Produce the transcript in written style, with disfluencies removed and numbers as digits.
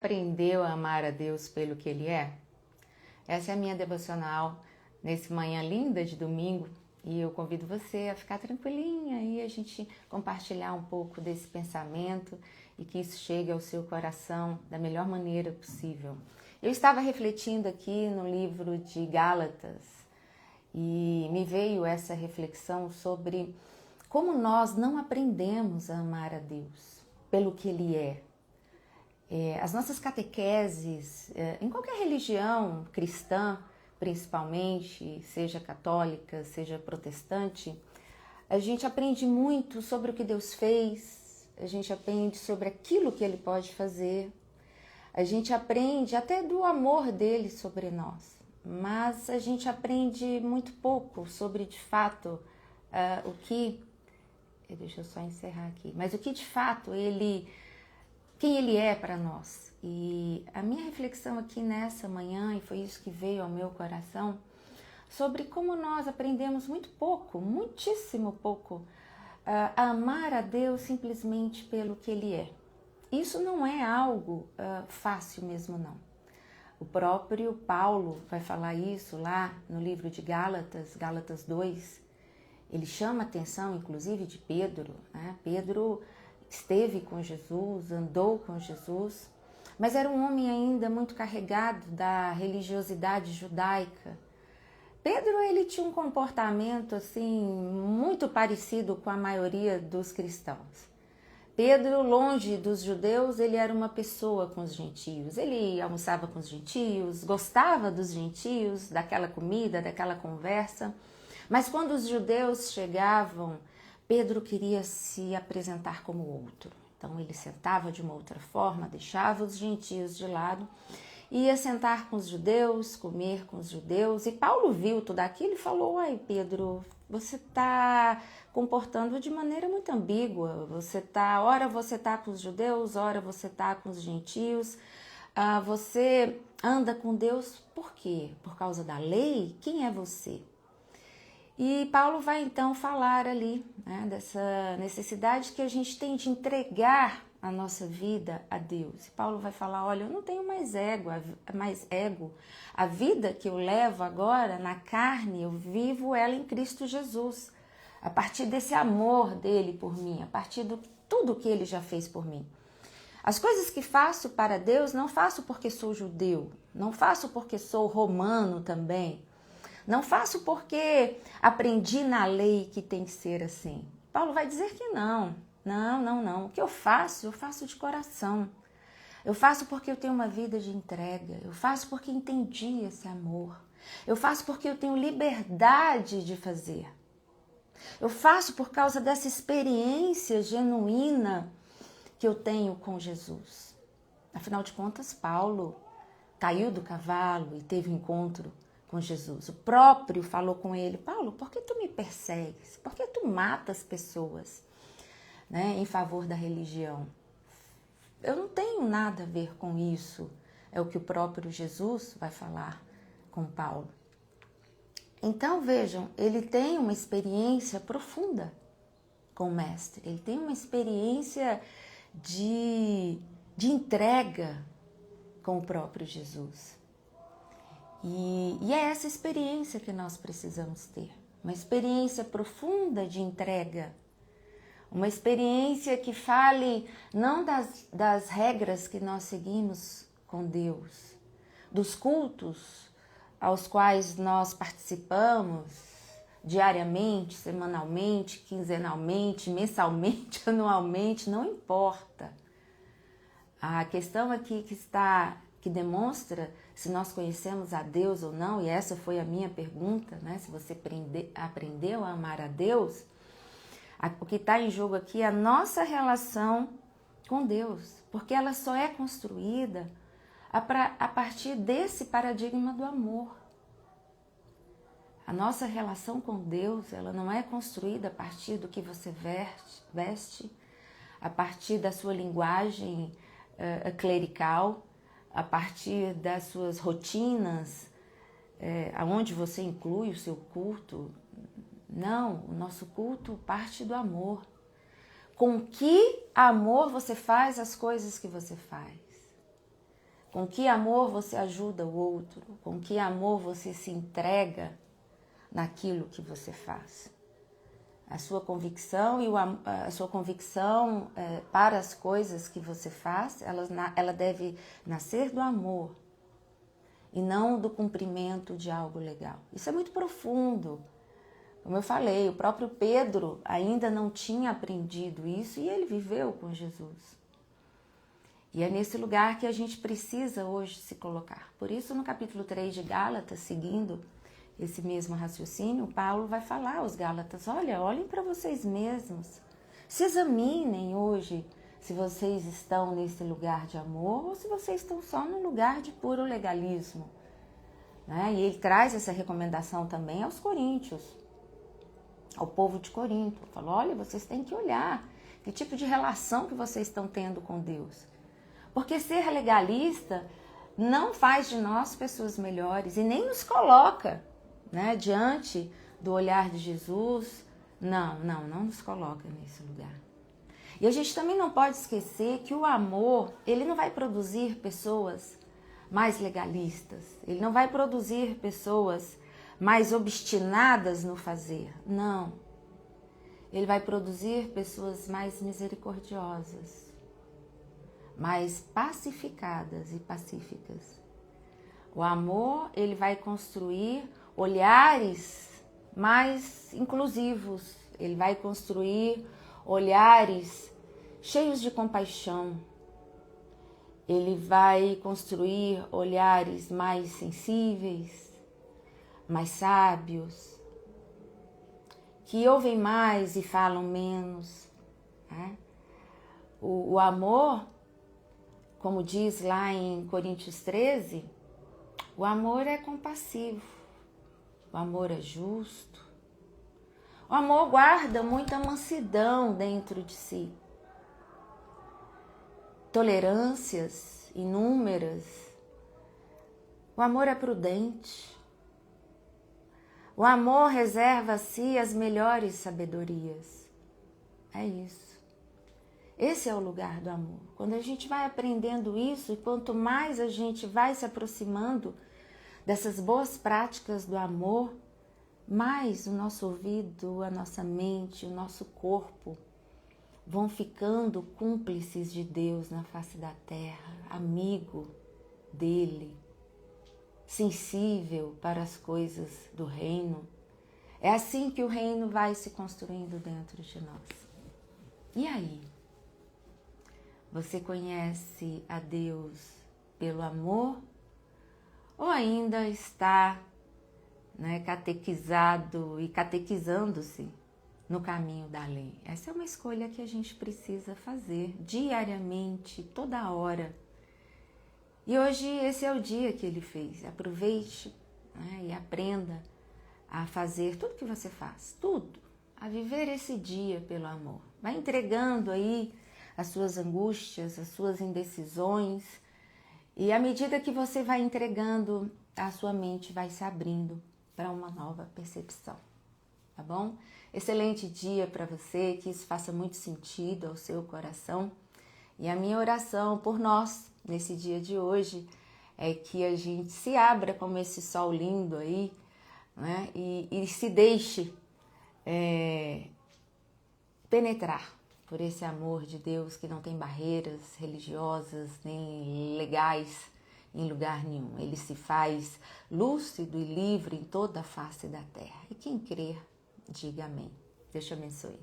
Aprendeu a amar a Deus pelo que Ele é? Essa é a minha devocional nesse manhã linda de domingo e eu convido você a ficar tranquilinha e a gente compartilhar um pouco desse pensamento e que isso chegue ao seu coração da melhor maneira possível. Eu estava refletindo aqui no livro de Gálatas e me veio essa reflexão sobre como nós não aprendemos a amar a Deus pelo que Ele é. As nossas catequeses, em qualquer religião cristã, principalmente, seja católica, seja protestante, a gente aprende muito sobre o que Deus fez, a gente aprende sobre aquilo que Ele pode fazer, a gente aprende até do amor dele sobre nós, mas a gente aprende muito pouco sobre, de fato, o que... Deixa eu só encerrar aqui. Mas o que, de fato, quem Ele é para nós. E a minha reflexão aqui nessa manhã, e foi isso que veio ao meu coração, sobre como nós aprendemos muito pouco, muitíssimo pouco, a amar a Deus simplesmente pelo que Ele é. Isso não é algo fácil mesmo, não. O próprio Paulo vai falar isso lá no livro de Gálatas, Gálatas 2. Ele chama a atenção, inclusive, de Pedro, né? Pedro esteve com Jesus, andou com Jesus, mas era um homem ainda muito carregado da religiosidade judaica. Pedro, ele tinha um comportamento assim muito parecido com a maioria dos cristãos. Pedro, longe dos judeus, ele era uma pessoa com os gentios. Ele almoçava com os gentios, gostava dos gentios, daquela comida, daquela conversa. Mas quando os judeus chegavam, Pedro queria se apresentar como outro. Então ele sentava de uma outra forma, deixava os gentios de lado, ia sentar com os judeus, comer com os judeus. E Paulo viu tudo aquilo e falou: "Ai, Pedro, você está comportando de maneira muito ambígua. Ora você está com os judeus, ora você está com os gentios. Você anda com Deus por quê? Por causa da lei? Quem é você?" E Paulo vai então falar ali, né, dessa necessidade que a gente tem de entregar a nossa vida a Deus. E Paulo vai falar: olha, eu não tenho mais ego. A vida que eu levo agora na carne, eu vivo ela em Cristo Jesus. A partir desse amor dele por mim, a partir de tudo que ele já fez por mim. As coisas que faço para Deus, não faço porque sou judeu, não faço porque sou romano também. Não faço porque aprendi na lei que tem que ser assim. Paulo vai dizer que não. O que eu faço de coração. Eu faço porque eu tenho uma vida de entrega. Eu faço porque entendi esse amor. Eu faço porque eu tenho liberdade de fazer. Eu faço por causa dessa experiência genuína que eu tenho com Jesus. Afinal de contas, Paulo caiu do cavalo e teve um encontro com Jesus. O próprio falou com ele: Paulo, por que tu me persegues? Por que tu matas pessoas, né, em favor da religião? Eu não tenho nada a ver com isso. É o que o próprio Jesus vai falar com Paulo. Então vejam, ele tem uma experiência profunda com o Mestre. Ele tem uma experiência de entrega com o próprio Jesus. E é essa experiência que nós precisamos ter. Uma experiência profunda de entrega. Uma experiência que fale não das regras que nós seguimos com Deus, dos cultos aos quais nós participamos diariamente, semanalmente, quinzenalmente, mensalmente, anualmente, não importa. A questão aqui que demonstra se nós conhecemos a Deus ou não, e essa foi a minha pergunta, né? Se você aprendeu a amar a Deus, o que está em jogo aqui é a nossa relação com Deus, porque ela só é construída a partir desse paradigma do amor. A nossa relação com Deus, ela não é construída a partir do que você veste, a partir da sua linguagem clerical, a partir das suas rotinas, aonde você inclui o seu culto. Não, o nosso culto parte do amor. Com que amor você faz as coisas que você faz? Com que amor você ajuda o outro? Com que amor você se entrega naquilo que você faz? A sua convicção a sua convicção para as coisas que você faz, ela deve nascer do amor e não do cumprimento de algo legal. Isso é muito profundo. Como eu falei, o próprio Pedro ainda não tinha aprendido isso e ele viveu com Jesus. E é nesse lugar que a gente precisa hoje se colocar. Por isso, no capítulo 3 de Gálatas, seguindo esse mesmo raciocínio, Paulo vai falar aos Gálatas: olhem para vocês mesmos. Se examinem hoje se vocês estão nesse lugar de amor ou se vocês estão só no lugar de puro legalismo. Né? E ele traz essa recomendação também aos coríntios, ao povo de Corinto. Falou: olha, vocês têm que olhar que tipo de relação que vocês estão tendo com Deus. Porque ser legalista não faz de nós pessoas melhores e nem nos coloca, né, diante do olhar de Jesus. Não nos coloca nesse lugar. E a gente também não pode esquecer que o amor, ele não vai produzir pessoas mais legalistas, ele não vai produzir pessoas mais obstinadas no fazer, não. Ele vai produzir pessoas mais misericordiosas, mais pacificadas e pacíficas. O amor, ele vai construir olhares mais inclusivos, ele vai construir olhares cheios de compaixão, ele vai construir olhares mais sensíveis, mais sábios, que ouvem mais e falam menos. Né? O amor, como diz lá em Coríntios 13, o amor é compassivo, o amor é justo, o amor guarda muita mansidão dentro de si, tolerâncias inúmeras, o amor é prudente, o amor reserva a si as melhores sabedorias. É isso. Esse é o lugar do amor. Quando a gente vai aprendendo isso, e quanto mais a gente vai se aproximando dessas boas práticas do amor, mais o nosso ouvido, a nossa mente, o nosso corpo vão ficando cúmplices de Deus na face da terra, amigo dele, sensível para as coisas do reino. É assim que o reino vai se construindo dentro de nós. E aí? Você conhece a Deus pelo amor ou ainda está, né, catequizado e catequizando-se no caminho da lei? Essa é uma escolha que a gente precisa fazer diariamente, toda hora. E hoje esse é o dia que ele fez. Aproveite, né, e aprenda a fazer tudo que você faz, tudo, a viver esse dia pelo amor. Vai entregando aí as suas angústias, as suas indecisões, e à medida que você vai entregando, a sua mente vai se abrindo para uma nova percepção, tá bom? Excelente dia para você, que isso faça muito sentido ao seu coração. E a minha oração por nós, nesse dia de hoje, é que a gente se abra como esse sol lindo aí, né? E se deixe penetrar por esse amor de Deus que não tem barreiras religiosas nem legais em lugar nenhum. Ele se faz lúcido e livre em toda a face da terra. E quem crer, diga amém. Deus te abençoe.